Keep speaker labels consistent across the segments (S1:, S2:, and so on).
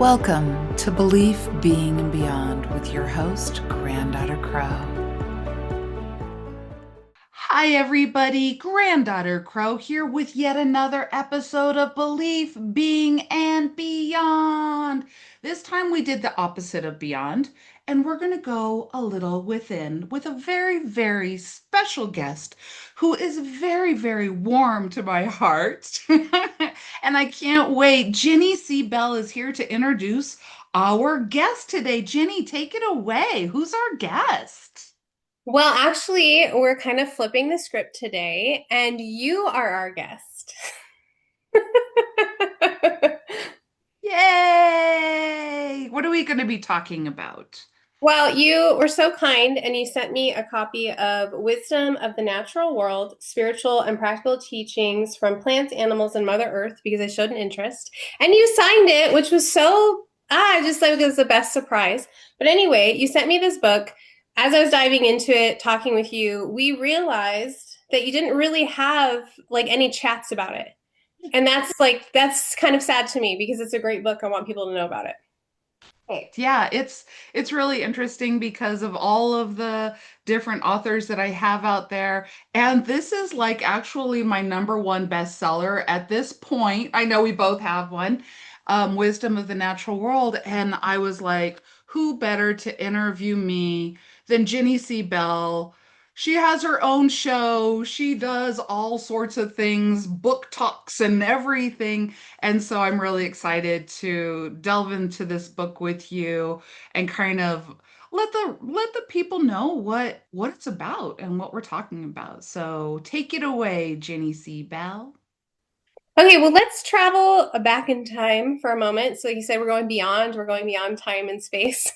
S1: Welcome to Belief, Being, and Beyond with your host, Granddaughter Crow. Hi, everybody. Granddaughter Crow here with yet another episode of Belief, Being, and Beyond. This time we did the opposite of Beyond, and we're going to go a little within with a very, very special guest who is very, very warm to my heart. And I can't wait. Jenny C. Bell is here to introduce our guest today. Jenny, take it away. Who's our guest?
S2: Well, actually, we're kind of flipping the script today, and you are our guest.
S1: Yay! What are we going to be talking about?
S2: Well, you were so kind, and you sent me a copy of Wisdom of the Natural World, Spiritual and Practical Teachings from Plants, Animals, and Mother Earth, because I showed an interest. And you signed it, which was so, I just thought it was the best surprise. But anyway, you sent me this book. As I was diving into it, talking with you, we realized that you didn't really have like any chats about it. And that's kind of sad to me because it's a great book. I want people to know about it.
S1: Yeah, it's really interesting because of all of the different authors that I have out there. And this is like actually my number one bestseller at this point. I know we both have one, Wisdom of the Natural World. And I was like, who better to interview me than Jenny C. Bell? She has her own show. She does all sorts of things, book talks and everything. And so I'm really excited to delve into this book with you and kind of let the people know what it's about and what we're talking about. So take it away, Jenny C. Bell.
S2: Okay, well, let's travel back in time for a moment. So you said we're going beyond time and space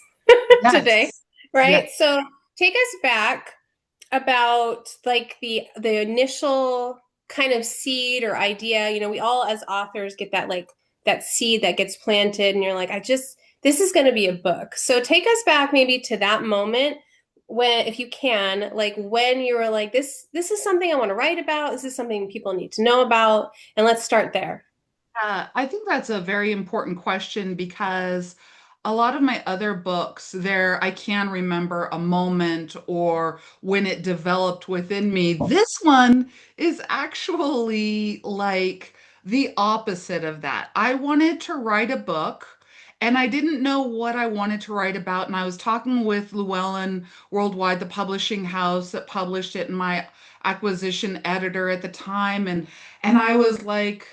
S2: today,
S1: Yes.
S2: right?
S1: Yes.
S2: So take us back about like the initial kind of seed or idea. You know, we all as authors get that like that seed that gets planted and you're like, this is going to be a book. So take us back maybe to that moment when, if you can, like when you were like, this is something I want to write about. This is something people need to know about. And let's start there.
S1: I think that's a very important question because a lot of my other books, there I can remember a moment or when it developed within me. This one is actually like the opposite of that. I wanted to write a book and I didn't know what I wanted to write about. And I was talking with Llewellyn Worldwide, the publishing house that published it, and my acquisition editor at the time. And I was like,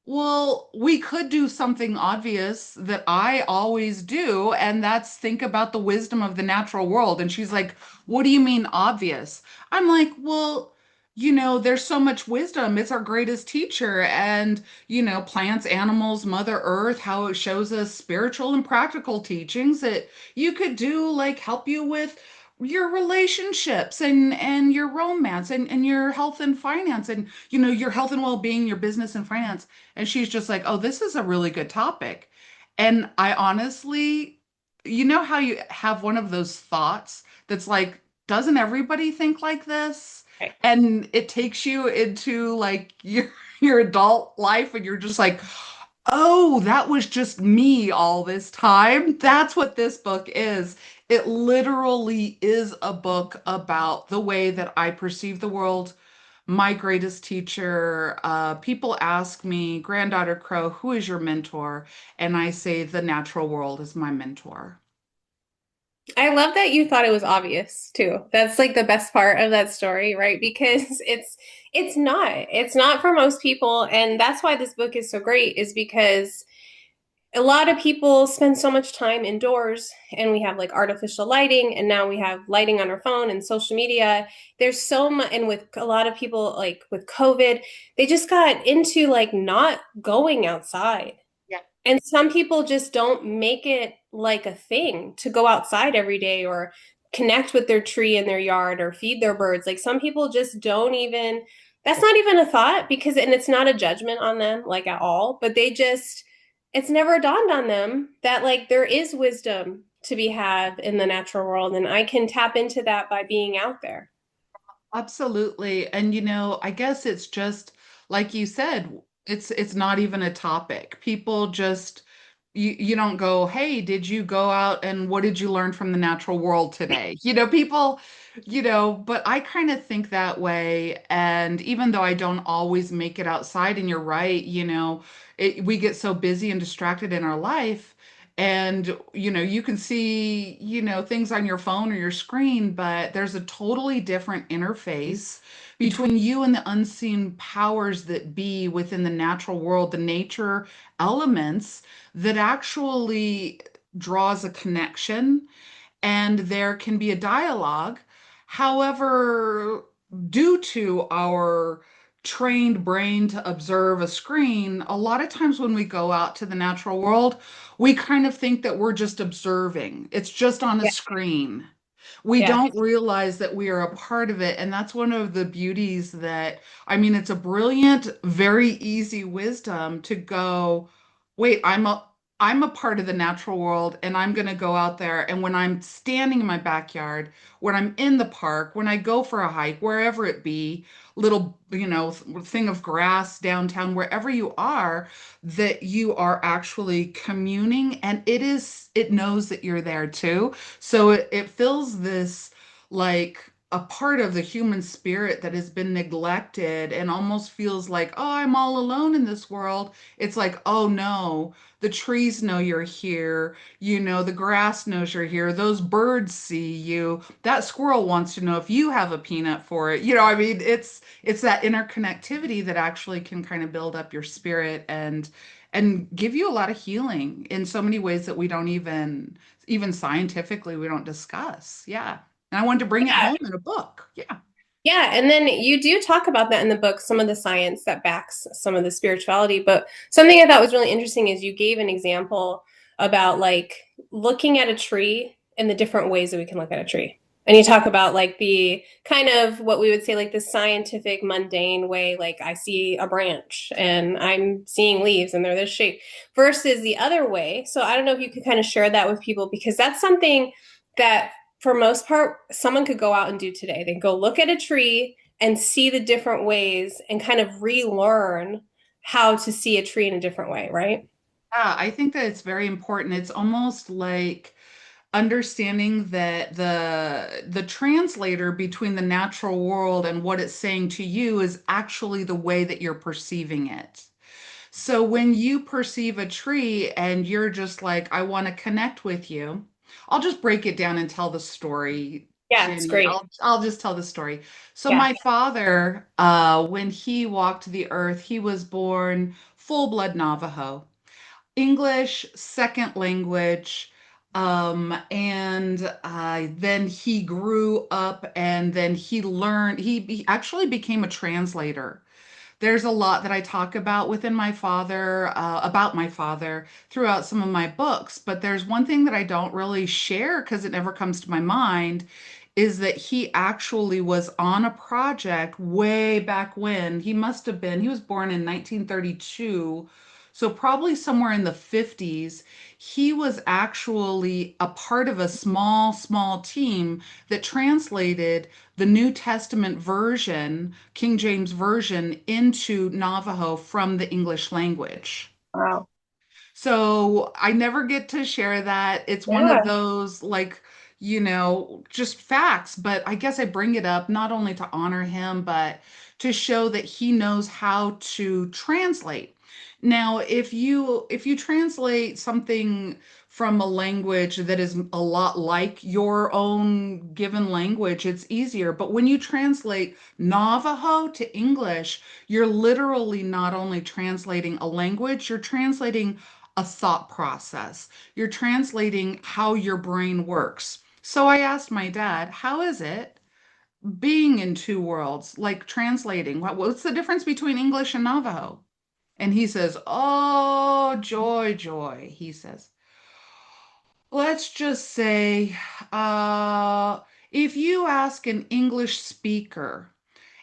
S1: well, we could do something obvious that I always do, and that's think about the wisdom of the natural world. And she's like, what do you mean obvious? I'm like, well, there's so much wisdom. It's our greatest teacher. And, plants, animals, Mother Earth, how it shows us spiritual and practical teachings that you could do, like help you with your relationships and your romance and your health and finance and your health and well-being, your business and finance. And she's just like, oh, this is a really good topic. And I honestly, how you have one of those thoughts that's like, doesn't everybody think like this?
S2: Right.
S1: And it takes you into like your adult life and you're just like, oh, that was just me all this time. That's what this book is. It literally is a book about the way that I perceive the world, my greatest teacher. People ask me, Granddaughter Crow, who is your mentor? And I say, the natural world is my mentor.
S2: I love that you thought it was obvious too. That's like the best part of that story, right? Because it's not. It's not for most people, and that's why this book is so great is because a lot of people spend so much time indoors and we have like artificial lighting and now we have lighting on our phone and social media. There's so much, and with a lot of people like with COVID, they just got into like not going outside.
S1: Yeah.
S2: And some people just don't make it like a thing to go outside every day or connect with their tree in their yard or feed their birds. Like some people just don't even, that's not even a thought because, and it's not a judgment on them like at all, but they just, it's never dawned on them that like there is wisdom to be had in the natural world. And I can tap into that by being out there.
S1: Absolutely. And I guess it's just like you said, it's not even a topic. People just you don't go, hey, did you go out and what did you learn from the natural world today? People, but I kind of think that way. And even though I don't always make it outside, and you're right, we get so busy and distracted in our life. And, you can see, things on your phone or your screen, but there's a totally different interface between you and the unseen powers that be within the natural world, the nature elements that actually draws a connection and there can be a dialogue. However, due to our trained brain to observe a screen, a lot of times when we go out to the natural world, we kind of think that we're just observing. It's just on a
S2: Yeah.
S1: screen. We
S2: Yeah.
S1: don't realize that we are a part of it. And that's one of the beauties that, I mean, it's a brilliant, very easy wisdom to go, wait, I'm a part of the natural world and I'm going to go out there. And when I'm standing in my backyard, when I'm in the park, when I go for a hike, wherever it be, little, thing of grass downtown, wherever you are, that you are actually communing and it knows that you're there too. So it fills this like a part of the human spirit that has been neglected and almost feels like, oh, I'm all alone in this world. It's like, oh no, the trees know you're here. The grass knows you're here. Those birds see you. That squirrel wants to know if you have a peanut for it. I mean, it's that interconnectivity that actually can kind of build up your spirit and give you a lot of healing in so many ways that we don't even scientifically we don't discuss. Yeah. And I wanted to bring it home in a book. Yeah.
S2: Yeah, and then you do talk about that in the book, some of the science that backs some of the spirituality. But something I thought was really interesting is you gave an example about like looking at a tree and the different ways that we can look at a tree. And you talk about like the kind of what we would say like the scientific mundane way, like I see a branch and I'm seeing leaves and they're this shape versus the other way. So I don't know if you could kind of share that with people because that's something that for most part, someone could go out and do today. They go look at a tree and see the different ways and kind of relearn how to see a tree in a different way, right?
S1: Yeah, I think that it's very important. It's almost like understanding that the translator between the natural world and what it's saying to you is actually the way that you're perceiving it. So when you perceive a tree and you're just like, I want to connect with you, I'll just break it down and tell the story,
S2: Yeah, it's
S1: Jenny.
S2: great.
S1: I'll just tell the story. So
S2: Yeah.
S1: my father, when he walked the earth, he was born full-blood Navajo. English, second language. And then he grew up and then he learned, he actually became a translator. There's a lot that I talk about about my father throughout some of my books, but there's one thing that I don't really share because it never comes to my mind is that he actually was on a project way back when. He was born in 1932, so probably somewhere in the 50s. He was actually a part of a small, small team that translated the New Testament version, King James Version, into Navajo from the English language.
S2: Wow.
S1: So I never get to share that. It's one of
S2: Yeah.
S1: those like, just facts, but I guess I bring it up not only to honor him, but to show that he knows how to translate. Now, if you translate something from a language that is a lot like your own given language, it's easier. But when you translate Navajo to English, you're literally not only translating a language, you're translating a thought process. You're translating how your brain works. So I asked my dad, how is it being in two worlds, like translating? What's the difference between English and Navajo? And he says, oh, joy, joy. He says, let's just say, uh, if you ask an English speaker,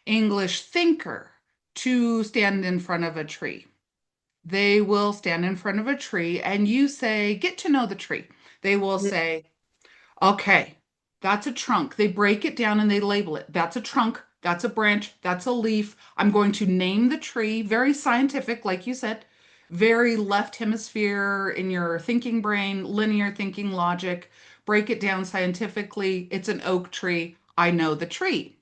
S1: English thinker to stand in front of a tree, they will stand in front of a tree and you say, get to know the tree. They will say, okay, that's a trunk. They break it down and they label it. That's a trunk. That's a branch. That's a leaf. I'm going to name the tree, very scientific, like you said. very left hemisphere in your thinking brain, linear thinking logic. Break it down scientifically. It's an oak tree. I know the tree.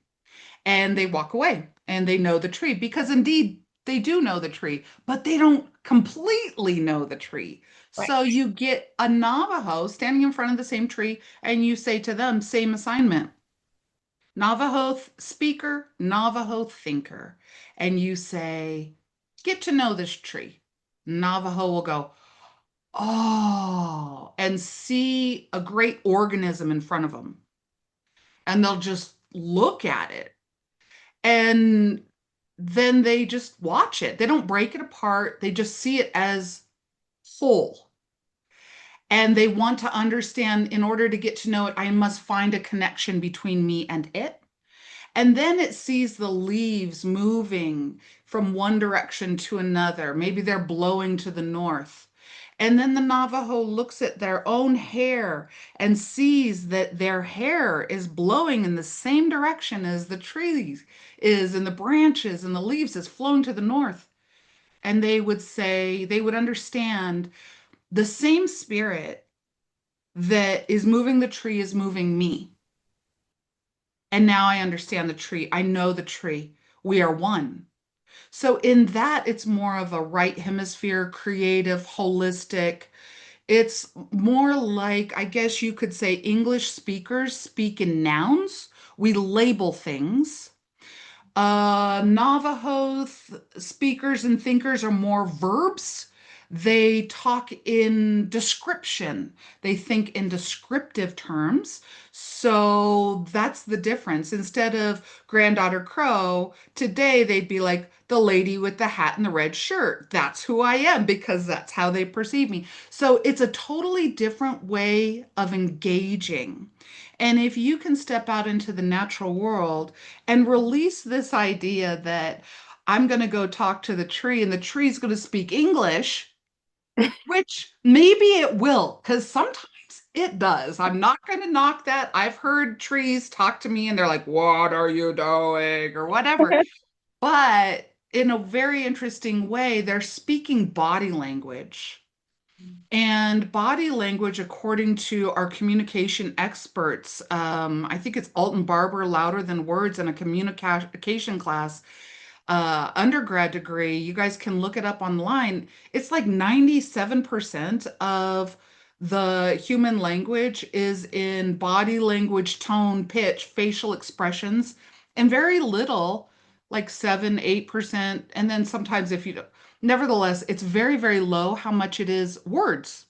S1: And they walk away and they know the tree because indeed they do know the tree, but they don't completely know the tree.
S2: Right.
S1: So you get a Navajo standing in front of the same tree and you say to them, same assignment. Navajo speaker, Navajo thinker. And you say, get to know this tree. Navajo will go, oh, and see a great organism in front of them. And they'll just look at it. And then they just watch it. They don't break it apart. They just see it as whole. And they want to understand in order to get to know it, I must find a connection between me and it. And then it sees the leaves moving from one direction to another. Maybe they're blowing to the north. And then the Navajo looks at their own hair and sees that their hair is blowing in the same direction as the trees is, and the branches and the leaves is flowing to the north. And they would say, they would understand the same spirit that is moving the tree is moving me. And now I understand the tree. I know the tree. We are one. So, in that, it's more of a right hemisphere, creative, holistic. It's more like, I guess you could say, English speakers speak in nouns. We label things. Navajo speakers and thinkers are more verbs. They talk in description. They think in descriptive terms. So that's the difference. Instead of Granddaughter Crow, today they'd be like the lady with the hat and the red shirt. That's who I am because that's how they perceive me. So it's a totally different way of engaging. And if you can step out into the natural world and release this idea that I'm going to go talk to the tree and the tree's going to speak English, which maybe it will, because sometimes it does. I'm not going to knock that. I've heard trees talk to me and they're like, what are you doing? Or whatever. But in a very interesting way, they're speaking body language. And body language, according to our communication experts, I think it's Alton Barber, Louder Than Words, in a communication class, undergrad degree. You guys can look it up online. It's like 97% of the human language is in body language, tone, pitch, facial expressions, and very little, like 7, 8%. And then sometimes if you don't, nevertheless, it's very, very low how much it is words.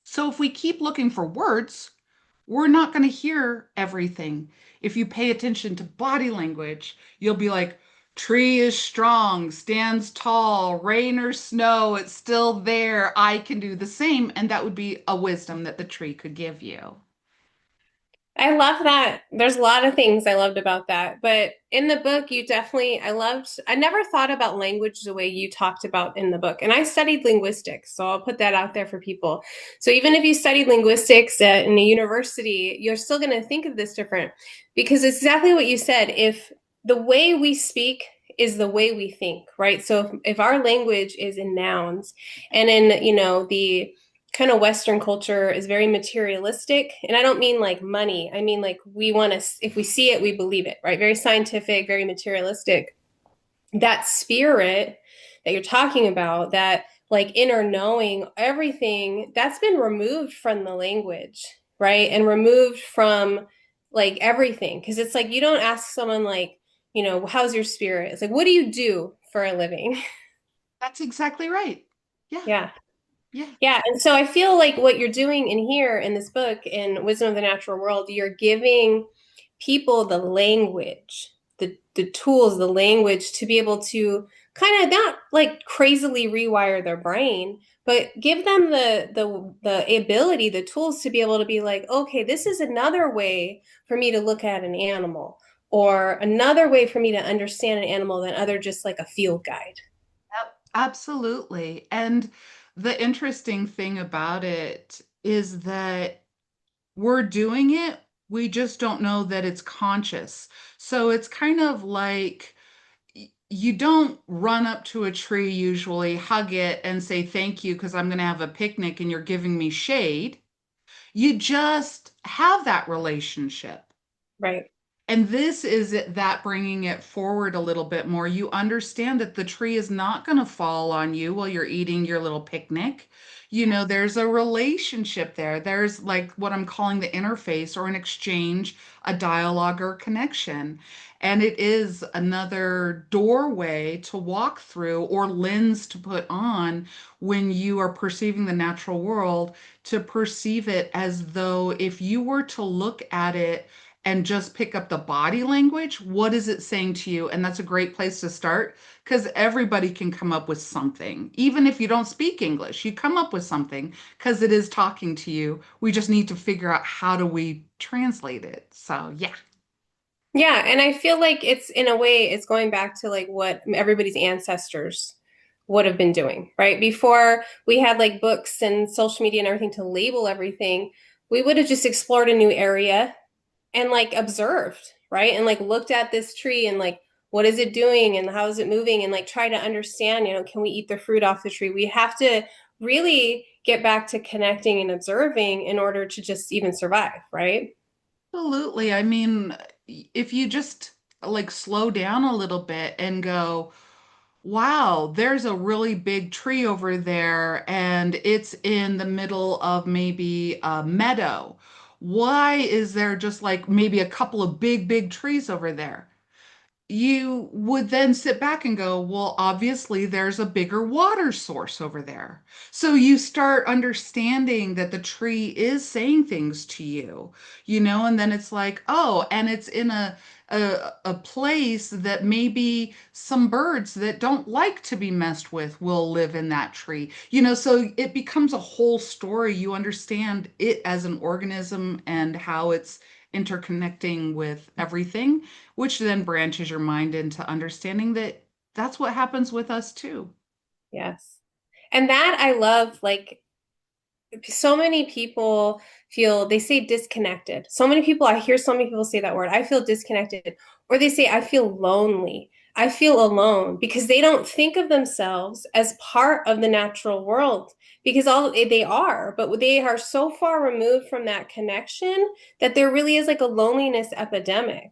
S1: So if we keep looking for words, we're not going to hear everything. If you pay attention to body language, you'll be like, tree is strong, stands tall, rain or snow, it's still there. I can do the same. And that would be a wisdom that the tree could give you.
S2: I love that. There's a lot of things I loved about that. But in the book, I never thought about language the way you talked about in the book. And I studied linguistics, so I'll put that out there for people. So even if you studied linguistics in a university, you're still going to think of this different because it's exactly what you said. If the way we speak is the way we think, right? So if our language is in nouns and in, the kind of Western culture is very materialistic. And I don't mean like money. I mean like we want to, if we see it, we believe it, right? Very scientific, very materialistic. That spirit that you're talking about, that like inner knowing, everything that's been removed from the language, right? And removed from like everything. Cause it's like you don't ask someone like, how's your spirit? It's like, what do you do for a living?
S1: That's exactly right. Yeah,
S2: Yeah.
S1: yeah.
S2: Yeah, and so I feel like what you're doing in here in this book, in Wisdom of the Natural World, you're giving people the language, the tools, the language to be able to kind of not like crazily rewire their brain, but give them the ability, the tools to be able to be like, okay, this is another way for me to look at an animal, or another way for me to understand an animal than other just like a field guide.
S1: Yep, absolutely. And the interesting thing about it is that we're doing it, we just don't know that it's conscious. So it's kind of like you don't run up to a tree usually, hug it, and say thank you because I'm going to have a picnic and you're giving me shade. You just have that relationship.
S2: Right.
S1: And this is that bringing it forward a little bit more. You understand that the tree is not going to fall on you while you're eating your little picnic. You know, there's a relationship there. There's like what I'm calling the interface or an exchange, a dialogue or connection. And it is another doorway to walk through or lens to put on when you are perceiving the natural world, to perceive it as though if you were to look at it and just pick up the body language. What is it saying to you? And that's a great place to start because everybody can come up with something. Even if you don't speak English, you come up with something because it is talking to you. We just need to figure out how do we translate it. So, yeah.
S2: Yeah, and I feel like it's in a way it's going back to like what everybody's ancestors would have been doing, right? Before we had like books and social media and everything to label everything, we would have just explored a new area and like observed, right? And like looked at this tree and like what is it doing and how is it moving and like try to understand, can we eat the fruit off the tree? We have to really get back to connecting and observing in order to just even survive, right?
S1: Absolutely. I mean, if you just like slow down a little bit and go, wow, there's a really big tree over there, and it's in the middle of maybe a meadow. Why is there just like maybe a couple of big trees over there? You would then sit back and go, well, obviously there's a bigger water source over there. So you start understanding that the tree is saying things to you, and then it's like, oh, and it's in a place that maybe some birds that don't like to be messed with will live in that tree. So it becomes a whole story. You understand it as an organism and how it's interconnecting with everything, which then branches your mind into understanding that that's what happens with us too.
S2: Yes. And that I love, like, so many people feel, they say disconnected. So many people, I hear so many people say that word. I feel disconnected. Or they say, I feel lonely. I feel alone because they don't think of themselves as part of the natural world because all they are, but they are so far removed from that connection that there really is like a loneliness epidemic.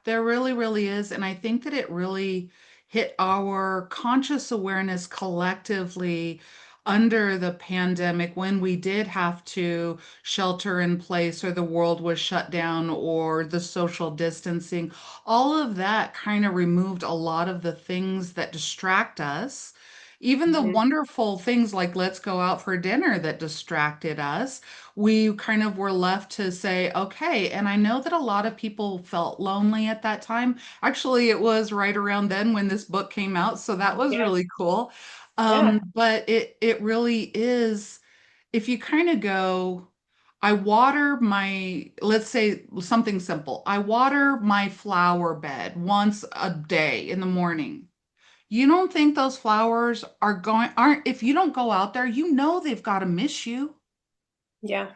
S1: There really, really is. And I think that it really hit our conscious awareness collectively under the pandemic when we did have to shelter in place or the world was shut down or the social distancing. All of that kind of removed a lot of the things that distract us. Even the
S2: Mhm.
S1: wonderful things like let's go out for dinner that distracted us, we kind of were left to say, okay. And I know that a lot of people felt lonely at that time. Actually, it was right around then when this book came out, so that was
S2: Yeah.
S1: really cool.
S2: Yeah.
S1: But it really is, if you kind of go, I water my, let's say something simple. I water my flower bed once a day in the morning. You don't think those flowers aren't, if you don't go out there, they've got to miss you.
S2: Yeah.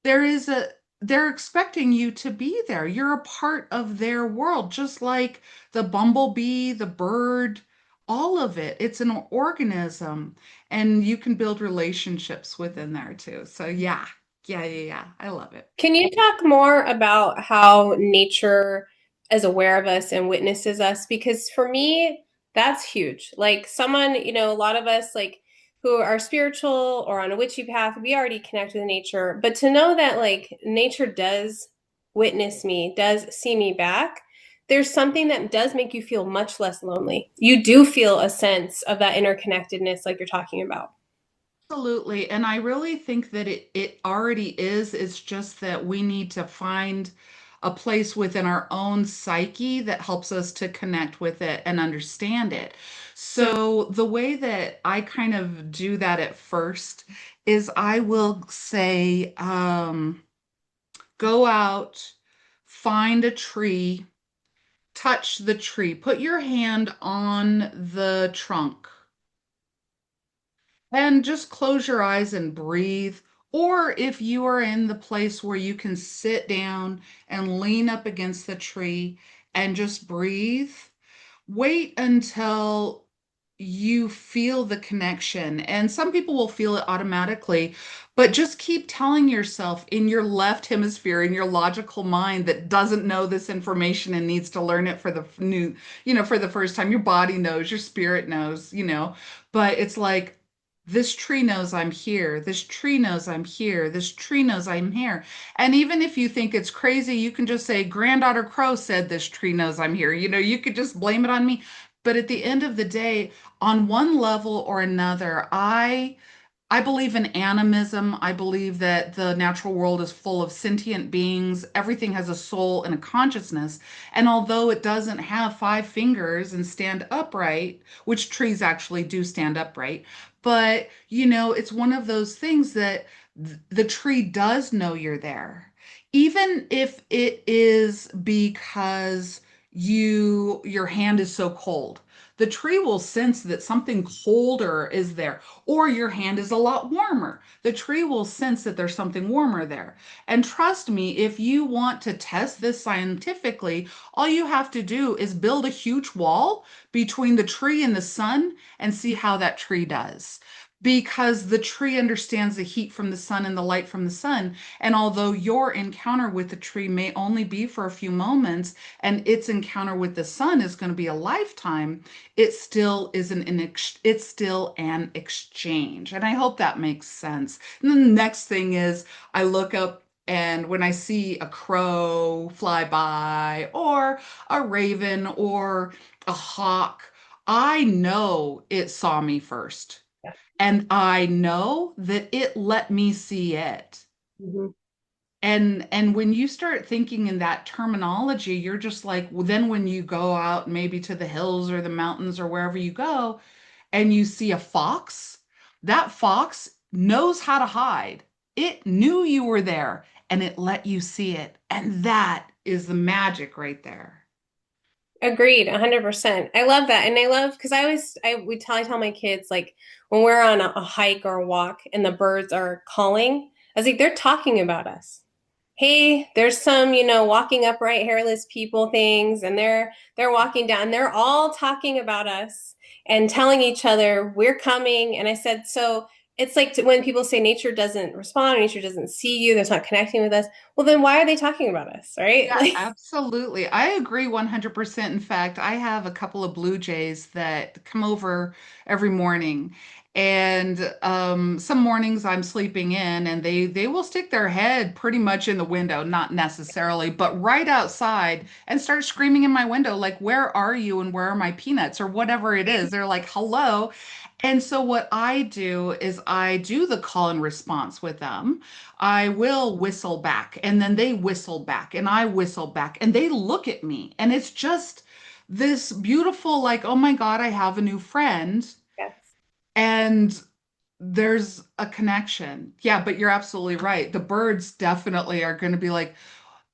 S1: there is a they're expecting you to be there. You're a part of their world, just like the bumblebee, the bird, all of it. It's an organism, and you can build relationships within there too. So yeah, yeah. I love it.
S2: Can you talk more about how nature is aware of us and witnesses us? Because for me, that's huge. Like someone, a lot of us like who are spiritual or on a witchy path, we already connect with nature. But to know that like nature does witness me, does see me back, there's something that does make you feel much less lonely. You do feel a sense of that interconnectedness like you're talking about.
S1: Absolutely. And I really think that it already is. It's just that we need to find a place within our own psyche that helps us to connect with it and understand it. So the way that I kind of do that at first is I will say, go out, find a tree, touch the tree, put your hand on the trunk and just close your eyes and breathe. Or if you are in the place where you can sit down and lean up against the tree and just breathe, wait until you feel the connection. And some people will feel it automatically, but just keep telling yourself in your left hemisphere, in your logical mind that doesn't know this information and needs to learn it for the new, for the first time. Your body knows, your spirit knows, but it's like, this tree knows I'm here. This tree knows I'm here. This tree knows I'm here. And even if you think it's crazy, you can just say, Granddaughter Crow said this tree knows I'm here. You could just blame it on me. But at the end of the day, on one level or another, I believe in animism. I believe that the natural world is full of sentient beings. Everything has a soul and a consciousness. And although it doesn't have five fingers and stand upright, which trees actually do stand upright, but it's one of those things that the tree does know you're there. Even if it is because your hand is so cold. The tree will sense that something colder is there, or your hand is a lot warmer. The tree will sense that there's something warmer there. And trust me, if you want to test this scientifically, all you have to do is build a huge wall between the tree and the sun and see how that tree does. Because the tree understands the heat from the sun and the light from the sun. And although your encounter with the tree may only be for a few moments, and its encounter with the sun is going to be a lifetime, it's still an exchange. And I hope that makes sense. And then the next thing is I look up and when I see a crow fly by or a raven or a hawk, I know it saw me first.
S2: Yeah.
S1: And I know that it let me see it.
S2: Mhm.
S1: And when you start thinking in that terminology, you're just like, well, then when you go out maybe to the hills or the mountains or wherever you go and you see a fox, that fox knows how to hide. It knew you were there and it let you see it. And that is the magic right there.
S2: Agreed, 100%. I love that. And I love because I tell my kids like when we're on a hike or a walk and the birds are calling, I was like, they're talking about us. Hey, there's some, walking upright, hairless people things, and they're walking down. They're all talking about us and telling each other we're coming. And I said, so it's like when people say nature doesn't respond, nature doesn't see you, that's not connecting with us. Well, then why are they talking about us, right?
S1: Yeah,
S2: Like,
S1: absolutely. I agree 100%. In fact, I have a couple of blue jays that come over every morning. And some mornings I'm sleeping in and they will stick their head pretty much in the window, not necessarily, but right outside and start screaming in my window, like, where are you and where are my peanuts or whatever it is. They're like, hello. And so what I do is I do the call and response with them. I will whistle back and then they whistle back and I whistle back and they look at me. And it's just this beautiful, like, oh my God, I have a new friend.
S2: yes.
S1: And there's a connection. Yeah, but you're absolutely right. The birds definitely are going to be like,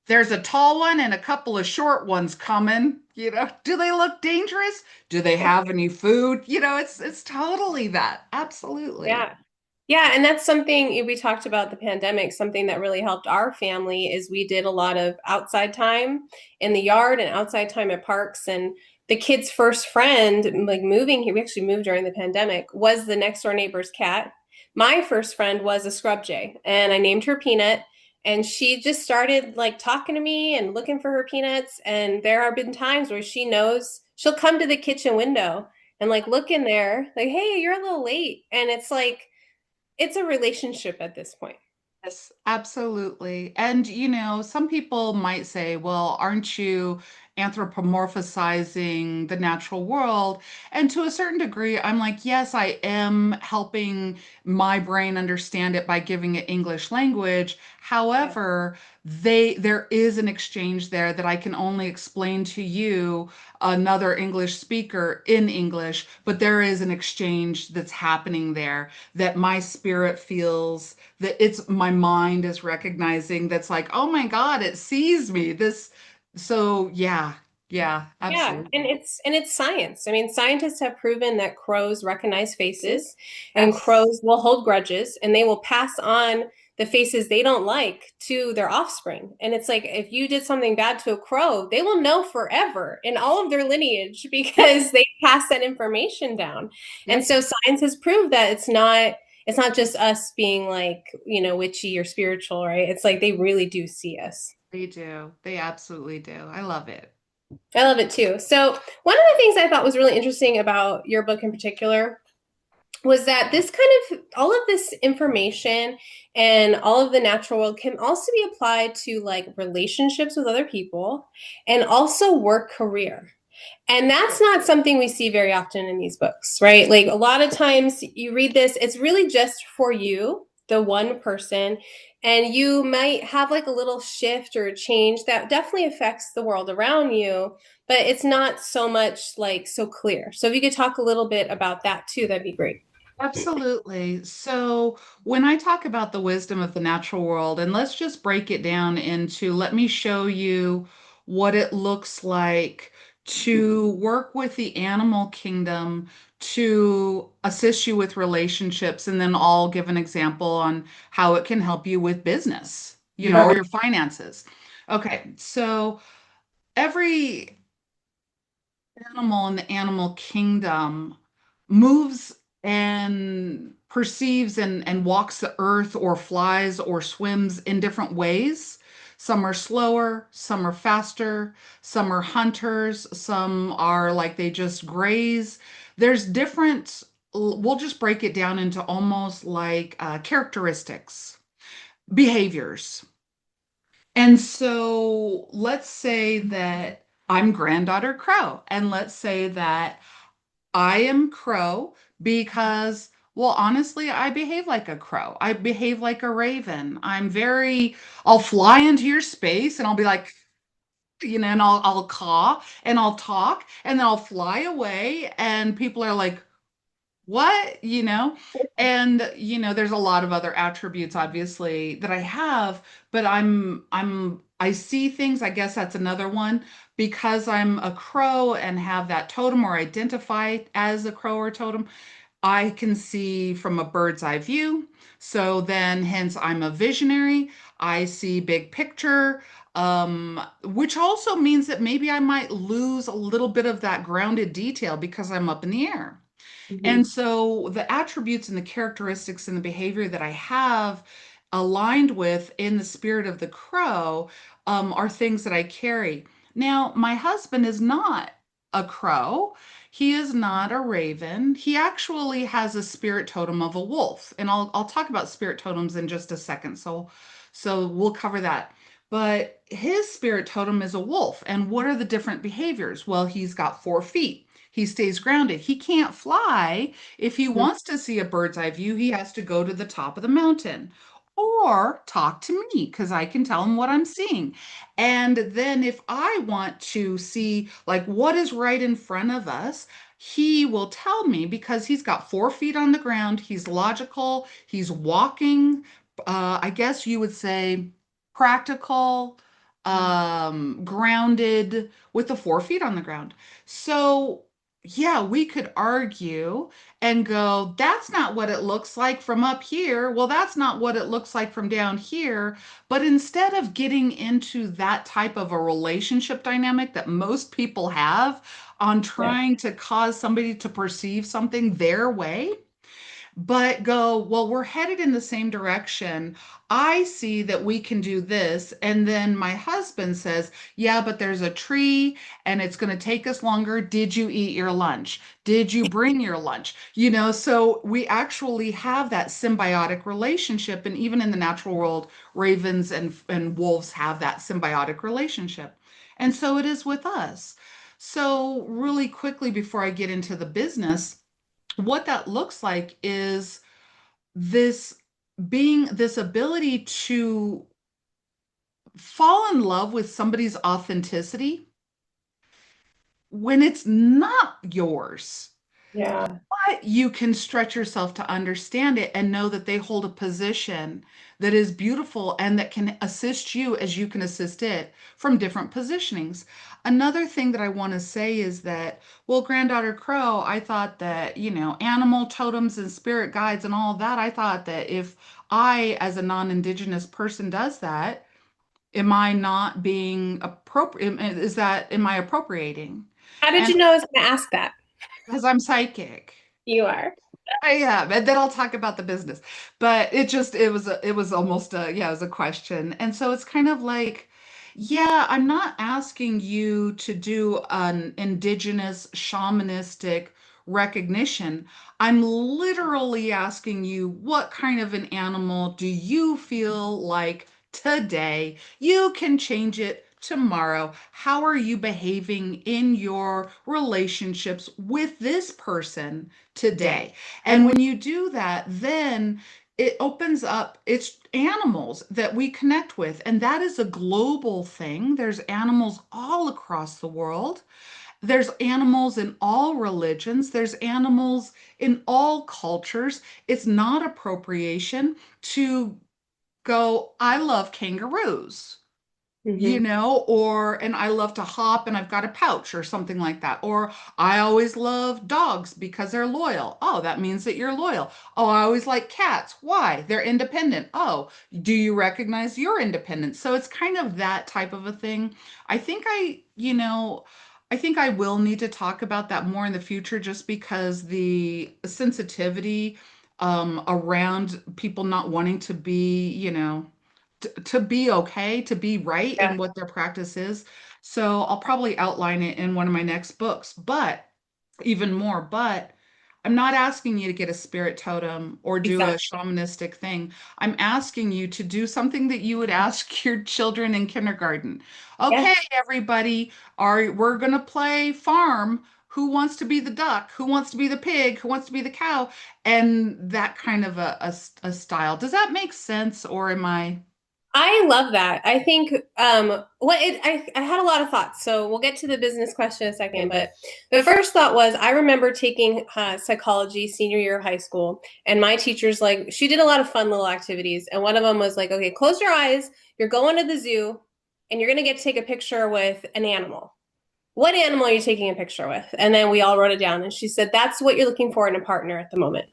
S1: there's a tall one and a couple of short ones coming. Do they look dangerous? Do they have any food? It's totally that. Absolutely.
S2: Yeah. Yeah, and that's something we talked about the pandemic. Something that really helped our family is we did a lot of outside time in the yard and outside time at parks. And the kid's first friend, like moving here, we actually moved during the pandemic, was the next door neighbor's cat. My first friend was a scrub jay, and I named her Peanut. And she just started like talking to me and looking for her peanuts. And there have been times where she knows she'll come to the kitchen window and like look in there, like, hey, you're a little late. And it's like, it's a relationship at this point.
S1: Yes, absolutely. And some people might say, well, aren't you anthropomorphizing the natural world? And to a certain degree, I'm like, yes, I am helping my brain understand it by giving it English language.
S2: Yeah.
S1: However, there is an exchange there that I can only explain to you, another English speaker in English, but there is an exchange that's happening there that my spirit feels that it's my mind is recognizing that's like, oh my God, it sees me. So yeah,
S2: Yeah, and
S1: absolutely.
S2: it's science. I mean, scientists have proven that crows recognize faces and
S1: Yes.
S2: crows will hold grudges and they will pass on the faces they don't like to their offspring. And it's like if you did something bad to a crow, they will know forever in all of their lineage
S1: Yep.
S2: because they pass that information down. And
S1: Yep.
S2: so science has proved that it's not just us being like, witchy or spiritual, right? It's like they really do see us.
S1: They do. They absolutely do. I love it.
S2: I love it too. So, one of the things I thought was really interesting about your book in particular was that this kind of all of this information and all of the natural world can also be applied to like relationships with other people and also work career. And that's not something we see very often in these books, right? Like a lot of times you read this, it's really just for you, the one person, and you might have like a little shift or a change that definitely affects the world around you, but it's not so much like so clear. So if you could talk a little bit about that too, that'd be great.
S1: Absolutely. So, when I talk about the wisdom of the natural world, and let's just break it down into let me show you what it looks like to work with the animal kingdom to assist you with relationships, and then I'll give an example on how it can help you with business, or your finances. Okay, so every animal in the animal kingdom moves and perceives and walks the earth or flies or swims in different ways. Some are slower, some are faster, some are hunters, some are like they just graze. There's different, we'll just break it down into almost like characteristics, behaviors. And so let's say that I'm Granddaughter Crow, and let's say that I am Crow because, well, honestly, I behave like a crow. I behave like a raven. I'll fly into your space and I'll be like, and I'll caw and I'll talk and then I'll fly away and people are like, what and there's a lot of other attributes obviously that I have, but I see things. I guess that's another one because I'm a crow and have that totem or identify as a crow or totem. I can see from a bird's eye view, so then hence I'm a visionary. I see big picture, which also means that maybe I might lose a little bit of that grounded detail because I'm up in the air. And
S2: Mhm.
S1: so the attributes and the characteristics and the behavior that I have aligned with in the spirit of the crow are things that I carry. Now, my husband is not a crow. He is not a raven. He actually has a spirit totem of a wolf. And I'll talk about spirit totems in just a second. So we'll cover that. But his spirit totem is a wolf. And what are the different behaviors? Well, he's got 4 feet. He stays grounded. He can't fly. If he wants to see a bird's eye view, he has to go to the top of the mountain or talk to me because I can tell him what I'm seeing. And then if I want to see like what is right in front of us, he will tell me because he's got 4 feet on the ground. He's logical. He's walking. I guess you would say practical, grounded with the 4 feet on the ground. So yeah, we could argue and go, that's not what it looks like from up here. Well, that's not what it looks like from down here. But instead of getting into that type of a relationship dynamic that most people have on
S2: Yeah.
S1: trying to cause somebody to perceive something their way, but go, well, we're headed in the same direction. I see that we can do this. And then my husband says, yeah, but there's a tree and it's going to take us longer. Did you eat your lunch? Did you bring your lunch? So we actually have that symbiotic relationship. And even in the natural world, ravens and wolves have that symbiotic relationship. And so it is with us. So, really quickly, before I get into the business, what that looks like is this this ability to fall in love with somebody's authenticity when it's not yours.
S2: Yeah.
S1: But you can stretch yourself to understand it and know that they hold a position that is beautiful and that can assist you as you can assist it from different positionings. Another thing that I want to say is that, well, Granddaughter Crow, I thought that, animal totems and spirit guides and all of that, I thought that if I, as a non-Indigenous person, does that, am I not being appropriate? Am I appropriating?
S2: How did
S1: And
S2: you know I was going to ask that?
S1: because I'm psychic.
S2: You are.
S1: I am, and then I'll talk about the business. But it was almost it was a question. And so it's kind of like, yeah, I'm not asking you to do an indigenous shamanistic recognition. I'm literally asking you, what kind of an animal do you feel like today? You can change it tomorrow. How are you behaving in your relationships with this person today? And when you do that, then it opens up, it's animals that we connect with. And that is a global thing. There's animals all across the world. There's animals in all religions. There's animals in all cultures. It's not appropriation to go, I love kangaroos,
S2: Hmm.
S1: and I love to hop and I've got a pouch or something like that. Or I always love dogs because they're loyal. Oh, that means that you're loyal. Oh, I always like cats. Why? They're independent. Oh, do you recognize your independence? So it's kind of that type of a thing. I think I think I will need to talk about that more in the future just because the sensitivity around people not wanting to be, to be okay, to be right
S2: Yeah,
S1: in what their practice is. So I'll probably outline it in one of my next books, but even more. But I'm not asking you to get a spirit totem or do a
S2: exactly.
S1: shamanistic thing. I'm asking you to do something that you would ask your children in kindergarten. Okay,
S2: Yes.
S1: everybody, we're gonna play farm. Who wants to be the duck? Who wants to be the pig? Who wants to be the cow? And that kind of a style. Does that make sense, or am I?
S2: I love that. I think I had a lot of thoughts. So we'll get to the business question in a second. But the first thought was I remember taking psychology senior year of high school, and my teacher's like she did a lot of fun little activities, and one of them was like, okay, close your eyes. You're going to the zoo, and you're gonna get to take a picture with an animal. What animal are you taking a picture with? And then we all wrote it down, and she said that's what you're looking for in a partner at the moment.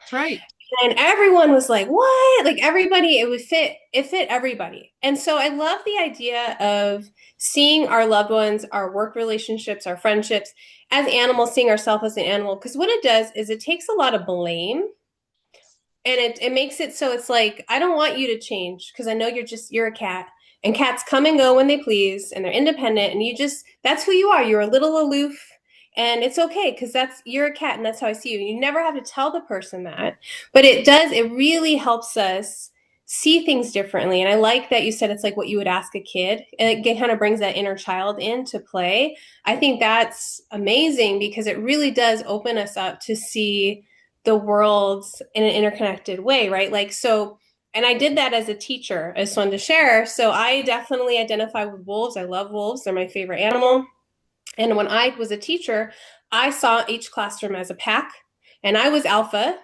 S1: That's right.
S2: And everyone was like, what? Like everybody, it fit everybody. And so I love the idea of seeing our loved ones, our work relationships, our friendships as animals, seeing ourselves as an animal. Because what it does is it takes a lot of blame and it makes it so it's like, I don't want you to change because I know you're a cat. And cats come and go when they please and they're independent and that's who you are. You're a little aloof and it's okay because you're a cat and that's how I see you. You never have to tell the person that, but it really helps us see things differently. And I like that you said it's like what you would ask a kid, and it kind of brings that inner child into play. I think that's amazing because it really does open us up to see the world in an interconnected way, right? Like, so, and I did that as a teacher. I just wanted to share. So I definitely identify with wolves. I love wolves. They're my favorite animal. And when I was a teacher, I saw each classroom as a pack, and I was alpha,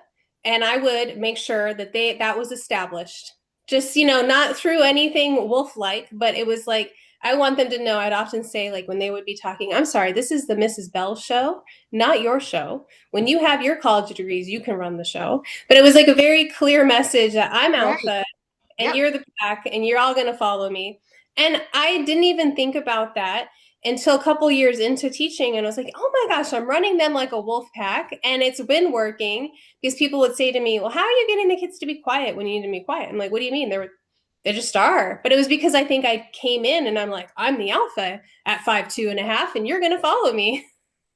S2: and I would make sure that was established. Just, not through anything wolf-like, but it was like I want them to know. I'd often say, like, when they would be talking, I'm sorry, this is the Mrs. Bell show, not your show. When you have your college degrees, you can run the show. But it was like a very clear message that I'm
S1: Right.
S2: alpha and
S1: Yep.
S2: you're the pack and you're all going to follow me. And I didn't even think about that until a couple years into teaching, and I was like, oh my gosh, I'm running them like a wolf pack, and it's been working because people would say to me, well, how are you getting the kids to be quiet when you need to be quiet? I'm like, what do you mean? They just are. But it was because I think I came in and I'm like, I'm the alpha at 5'2.5", and you're gonna follow me.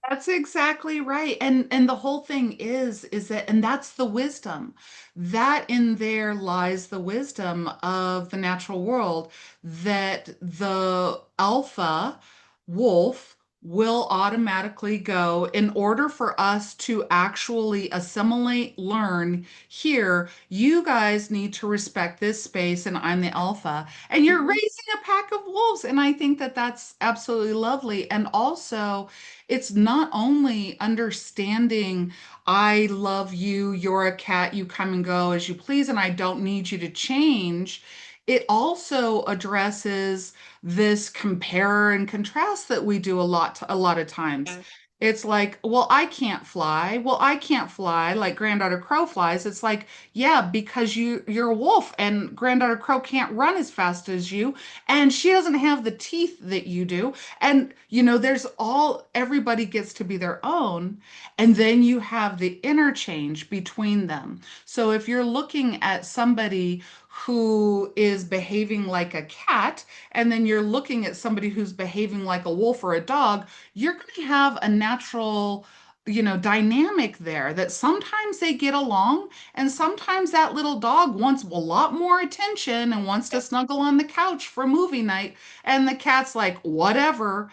S1: That's exactly right. And the whole thing is that, and that's the wisdom. That in there lies the wisdom of the natural world, that the alpha wolf will automatically go in order for us to actually assimilate, learn here. You guys need to respect this space, and I'm the alpha, and you're
S2: Mhm.
S1: raising a pack of wolves. And I think that that's absolutely lovely. And also, it's not only understanding I love you, you're a cat, you come and go as you please, and I don't need you to change. It also addresses this compare and contrast that we do a lot of times.
S2: Yeah.
S1: It's like, well, I can't fly. Well, I can't fly like Granddaughter Crow flies. It's like, yeah, because you're a wolf and Granddaughter Crow can't run as fast as you, and she doesn't have the teeth that you do. And there's all everybody gets to be their own, and then you have the interchange between them. So if you're looking at somebody who is behaving like a cat, and then you're looking at somebody who's behaving like a wolf or a dog, you're going to have a natural, dynamic there that sometimes they get along, and sometimes that little dog wants a lot more attention and wants to snuggle on the couch for movie night, and the cat's like, whatever,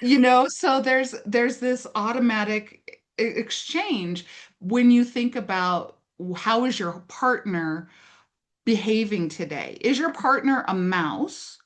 S1: so there's this automatic exchange when you think about how is your partner behaving today? Is your partner a mouse?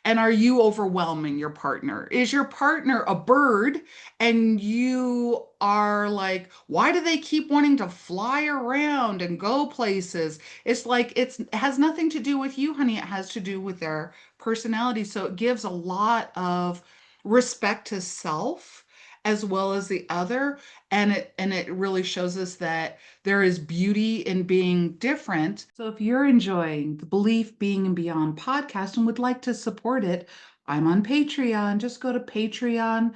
S1: And are you overwhelming your partner? Is your partner a bird and you are like, why do they keep wanting to fly around and go places? It's like it has nothing to do with you, honey. It has to do with their personality. So it gives a lot of respect to self as well as the other. And it really shows us that there is beauty in being different. So if you're enjoying the Belief Being and Beyond podcast and would like to support it, I'm on Patreon. Just go to Patreon,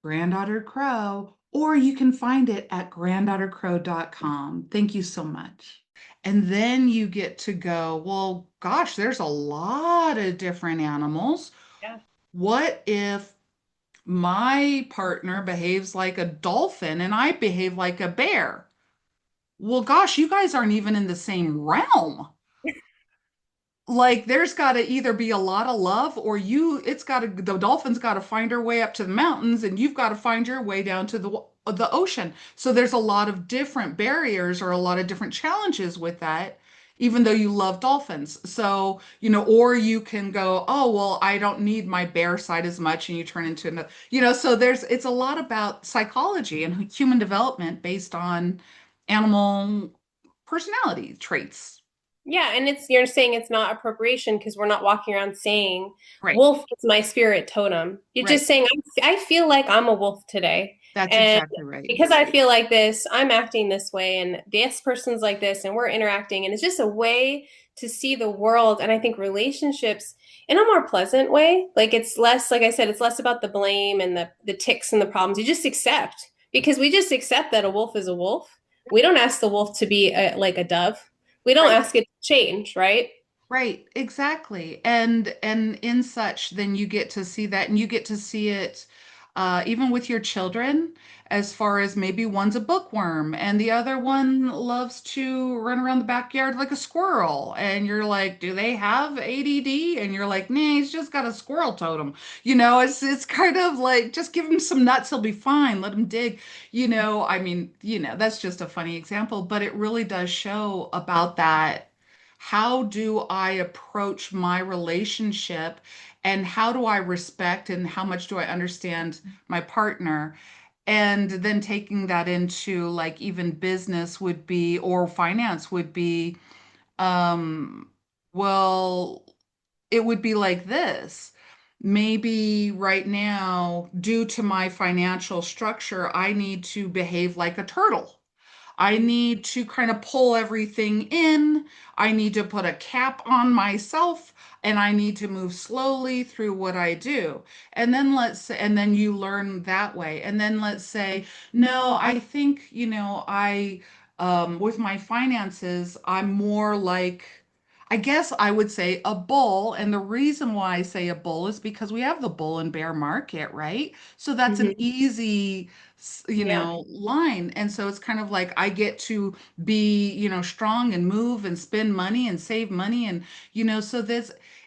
S1: Granddaughter Crow, or you can find it at granddaughtercrow.com. Thank you so much. And then you get to go, well, gosh, there's a lot of different animals.
S2: Yeah.
S1: What if my partner behaves like a dolphin and I behave like a bear? Well, gosh, you guys aren't even in the same realm. Like there's got to either be a lot of love or it's got to the dolphin's got to find her way up to the mountains and you've got to find your way down to the ocean. So there's a lot of different barriers or a lot of different challenges with that, even though you love dolphins. So, or you can go, oh, well, I don't need my bear side as much, and you turn into another, so it's a lot about psychology and human development based on animal personality traits.
S2: Yeah, and you're saying it's not appropriation because we're not walking around saying
S1: Right.
S2: wolf is my spirit totem. You're
S1: Right.
S2: just saying I feel like I'm a wolf today.
S1: That's
S2: And
S1: exactly right.
S2: because I feel like this, I'm acting this way and this person's like this and we're interacting and it's just a way to see the world and I think relationships in a more pleasant way. Like it's less like I said it's less about the blame and the ticks and the problems. You just accept because we just accept that a wolf is a wolf. We don't ask the wolf to be like a dove. We don't
S1: Right.
S2: ask it to change, right?
S1: Right, exactly. And in such, then you get to see that and you get to see it even with your children, as far as maybe one's a bookworm and the other one loves to run around the backyard like a squirrel. And you're like, do they have ADD? And you're like, nah, he's just got a squirrel totem. It's kind of like just give him some nuts, he'll be fine. Let him dig. I mean, that's just a funny example, but it really does show about that. How do I approach my relationship and how do I respect and how much do I understand my partner? And then taking that into like even business would be or finance would be, um, well, it would be like this. Maybe right now, due to my financial structure, I need to behave like a turtle. I need to kind of pull everything in. I need to put a cap on myself and I need to move slowly through what I do. And then you learn that way. And then let's say, no, I think, with my finances, I'm more like, I guess I would say a bull. And the reason why I say a bull is because we have the bull and bear market, right? So that's an
S2: Hmm.
S1: easy,
S2: Yeah.
S1: line. And so it's kind of like I get to be, strong and move and spend money and save money. And, so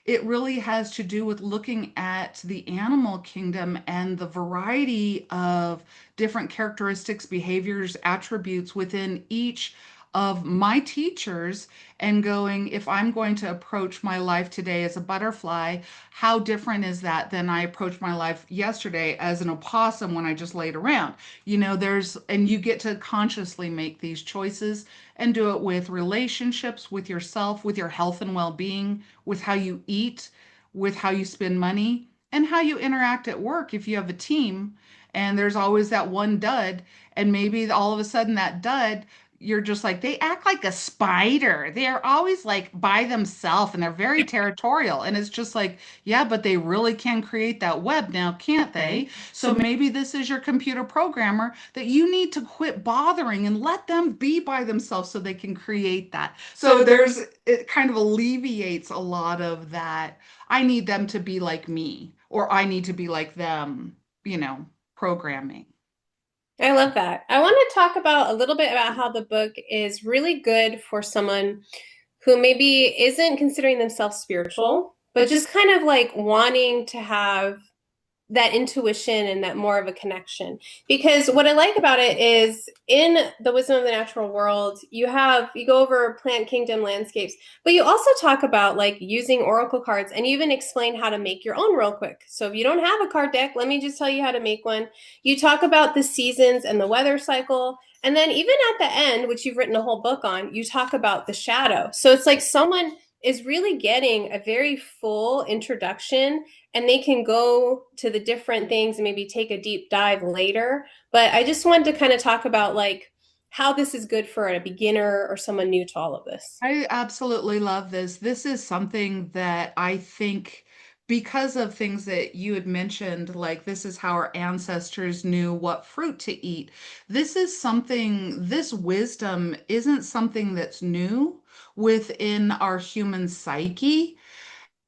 S1: it really has to do with looking at the animal kingdom and the variety of different characteristics, behaviors, attributes within each of my teachers and going, if I'm going to approach my life today as a butterfly, how different is that than I approached my life yesterday as an opossum when I just laid around? And you get to consciously make these choices and do it with relationships, with yourself, with your health and well being, with how you eat, with how you spend money, and how you interact at work if you have a team. And there's always that one dud, and maybe all of a sudden that dud you're just like they act like a spider. They're always like by themselves and they're very territorial. And it's just like, yeah, but they really can create that web now, can't they? So maybe this is your computer programmer that you need to quit bothering and let them be by themselves so they can create that. So it kind of alleviates a lot of that. I need them to be like me or I need to be like them, programming.
S2: I love that. I want to talk about a little bit about how the book is really good for someone who maybe isn't considering themselves spiritual, but just kind of like wanting to have that intuition and that more of a connection. Because what I like about it is in the wisdom of the natural world, you go over plant kingdom landscapes, but you also talk about like using oracle cards and you even explain how to make your own real quick. So if you don't have a card deck, let me just tell you how to make one. You talk about the seasons and the weather cycle. And then even at the end, which you've written a whole book on, you talk about the shadow. So it's like someone is really getting a very full introduction and they can go to the different things and maybe take a deep dive later. But I just wanted to kind of talk about like how this is good for a beginner or someone new to all of this.
S1: I absolutely love this. This is something that I think because of things that you had mentioned, like this is how our ancestors knew what fruit to eat. This wisdom isn't something that's new within our human psyche.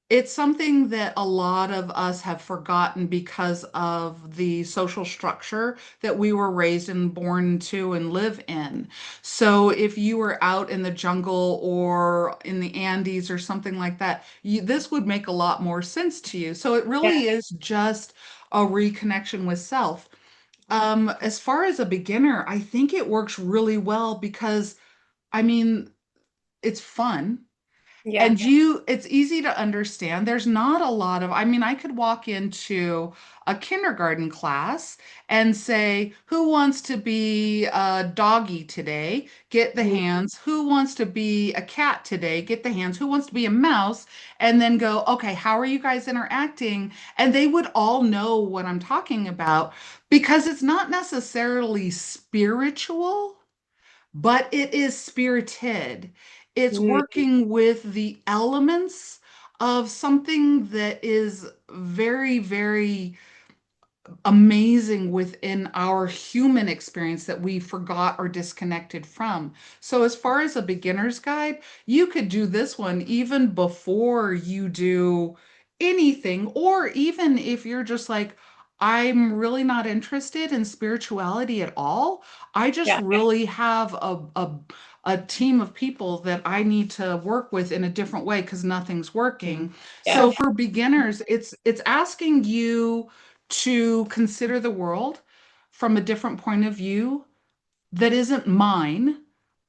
S1: It's something that a lot of us have forgotten because of the social structure that we were raised and born to and live in. So if you were out in the jungle or in the Andes or something like that, this would make a lot more sense to you. So it
S2: Yeah.
S1: really is just a reconnection with self. As far as a beginner, I think it works really well because, I mean, it's fun.
S2: Yeah.
S1: And it's easy to understand. There's not a lot of, I mean, I could walk into a kindergarten class and say, who wants to be a doggy today? Get the hands. Who wants to be a cat today? Get the hands. Who wants to be a mouse? And then go, okay, how are you guys interacting? And they would all know what I'm talking about because it's not necessarily spiritual, but it is spirited. It's
S2: Mm-hmm.
S1: working with the elements of something that is very, very amazing within our human experience that we forgot or disconnected from. So, as far as a beginner's guide, you could do this one even before you do anything, or even if you're just like, I'm really not interested in spirituality at all. I just
S2: Yeah.
S1: really have a team of people that I need to work with in a different way because nothing's working.
S2: Yeah.
S1: So for beginners, it's asking you to consider the world from a different point of view that isn't mine,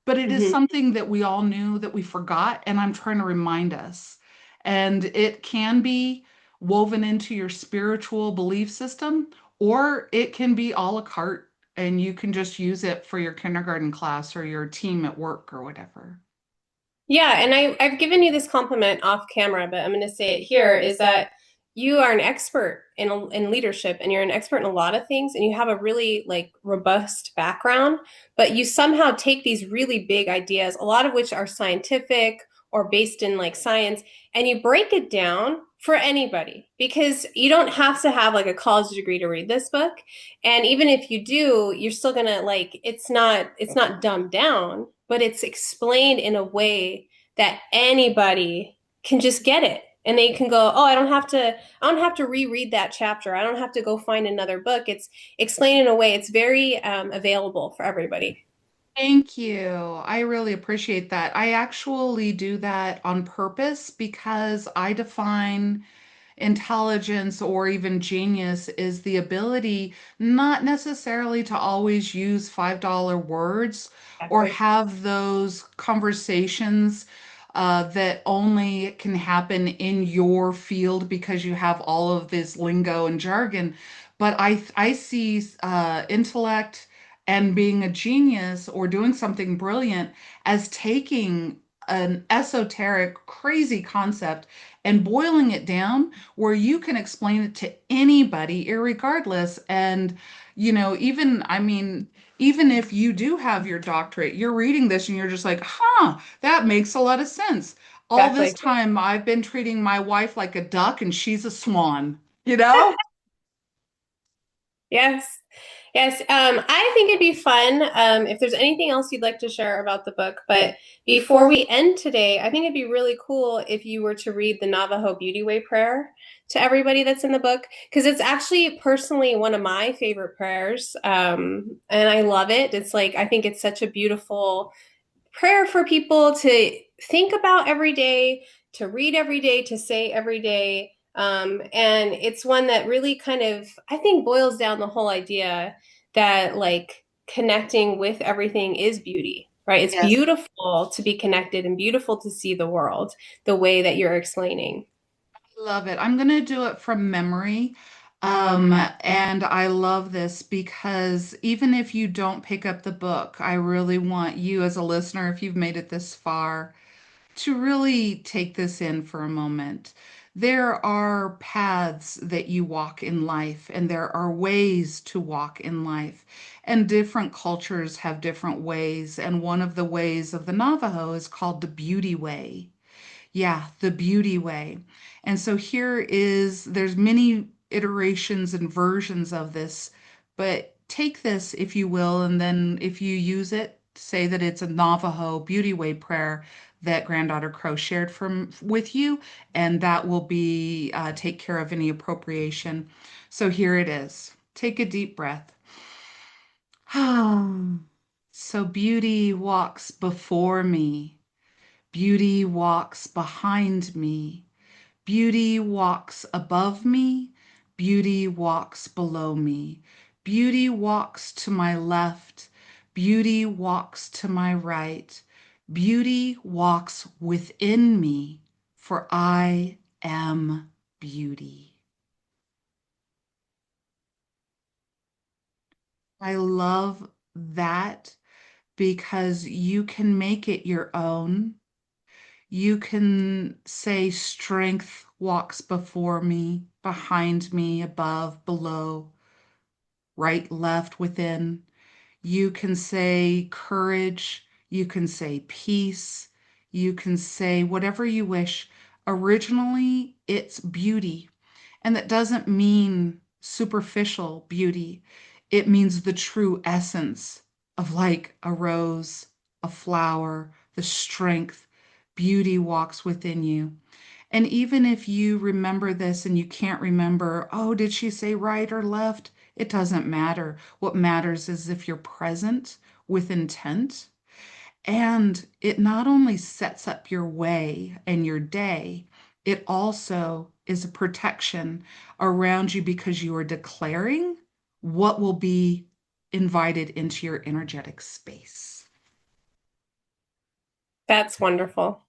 S1: but it is
S2: Mm-hmm.
S1: something that we all knew that we forgot, and I'm trying to remind us. And it can be woven into your spiritual belief system, or it can be a la carte, and you can just use it for your kindergarten class or your team at work or whatever.
S2: Yeah, and I've given you this compliment off camera, but I'm going to say it here is that you are an expert in leadership and you're an expert in a lot of things and you have a really like robust background, but you somehow take these really big ideas, a lot of which are scientific or based in like science, and you break it down for anybody because you don't have to have like a college degree to read this book. And even if you do, you're still going to like it's not dumbed down, but it's explained in a way that anybody can just get it. And they can go, oh, I don't have to reread that chapter. I don't have to go find another book. It's explained in a way it's very available for everybody.
S1: Thank you. I really appreciate that. I actually do that on purpose because I define intelligence or even genius is the ability not necessarily to always use $5 words or
S2: Exactly.
S1: have those conversations that only can happen in your field because you have all of this lingo and jargon. But I see intellect and being a genius or doing something brilliant as taking an esoteric, crazy concept and boiling it down where you can explain it to anybody, irregardless. And, I mean, even if you do have your doctorate, you're reading this and you're just like, huh, that makes a lot of sense. All this
S2: Exactly.
S1: time, I've been treating my wife like a duck and she's a swan, you know?
S2: Yes. Yes. I think it'd be fun if there's anything else you'd like to share about the book. But before we end today, I think it'd be really cool if you were to read the Navajo Beauty Way prayer to everybody that's in the book, because it's actually personally one of my favorite prayers. And I love it. It's like, I think it's such a beautiful prayer for people to think about every day, to read every day, to say every day. And it's one that really kind of, I think, boils down the whole idea that like connecting with everything is beauty, right? It's
S1: Yes.
S2: beautiful to be connected and beautiful to see the world the way that you're explaining.
S1: Love it. I'm going to do it from memory. And I love this because even if you don't pick up the book, I really want you as a listener, if you've made it this far, to really take this in for a moment. There are paths that you walk in life, and there are ways to walk in life. And different cultures have different ways. And one of the ways of the Navajo is called the beauty way. Yeah, the beauty way. And so there's many iterations and versions of this, but take this if you will, and then if you use it, say that it's a Navajo beauty way prayer that Granddaughter Crow shared from with you, and that will be take care of any appropriation. So here it is. Take a deep breath. So beauty walks before me. Beauty walks behind me. Beauty walks above me. Beauty walks below me. Beauty walks to my left. Beauty walks to my right. Beauty walks within me, for I am beauty. I love that because you can make it your own. You can say strength walks before me, behind me, above, below, right, left, within. You can say courage. You can say peace. You can say whatever you wish. Originally, it's beauty. And that doesn't mean superficial beauty. It means the true essence of like a rose, a flower, the strength. Beauty walks within you. And even if you remember this and you can't remember, oh, did she say right or left? It doesn't matter. What matters is if you're present with intent. And it not only sets up your way and your day, it also is a protection around you because you are declaring what will be invited into your energetic space.
S2: That's wonderful.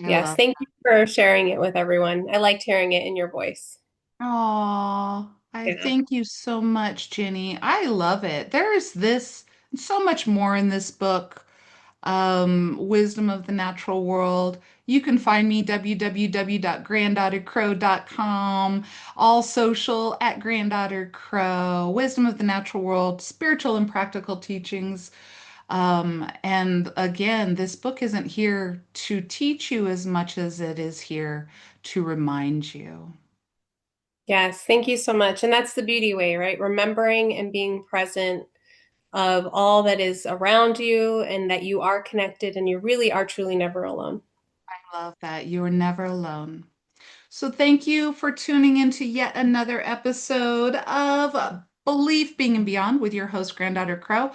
S1: I
S2: Yes.
S1: love.
S2: Thank you for sharing it with everyone. I liked hearing it in your voice.
S1: Oh, I
S2: Yeah.
S1: thank you so much, Jenny. I love it. There's this and so much more in this book, Wisdom of the Natural World. You can find me www.granddaughtercrow.com, all social at Granddaughter Crow, Wisdom of the Natural World, spiritual and practical teachings. And again, this book isn't here to teach you as much as it is here to remind you.
S2: Yes, thank you so much. And that's the beauty way, right? Remembering and being present of all that is around you and that you are connected and you really are truly never alone.
S1: I love that. You are never alone. So, thank you for tuning into yet another episode of Belief Being and Beyond with your host, Granddaughter Crow.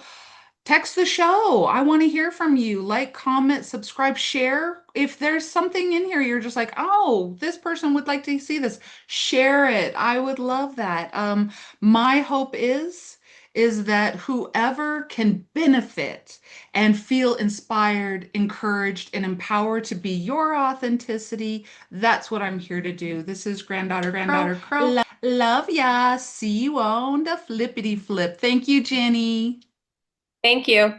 S1: Text the show. I want to hear from you. Like, comment, subscribe, share. If there's something in here you're just like, oh, this person would like to see this, share it. I would love that. My hope is that whoever can benefit and feel inspired, encouraged, and empowered to be your authenticity, that's what I'm here to do. This is Granddaughter Crow. Love ya. See you on the flippity flip. Thank you, Jenny.
S2: Thank you.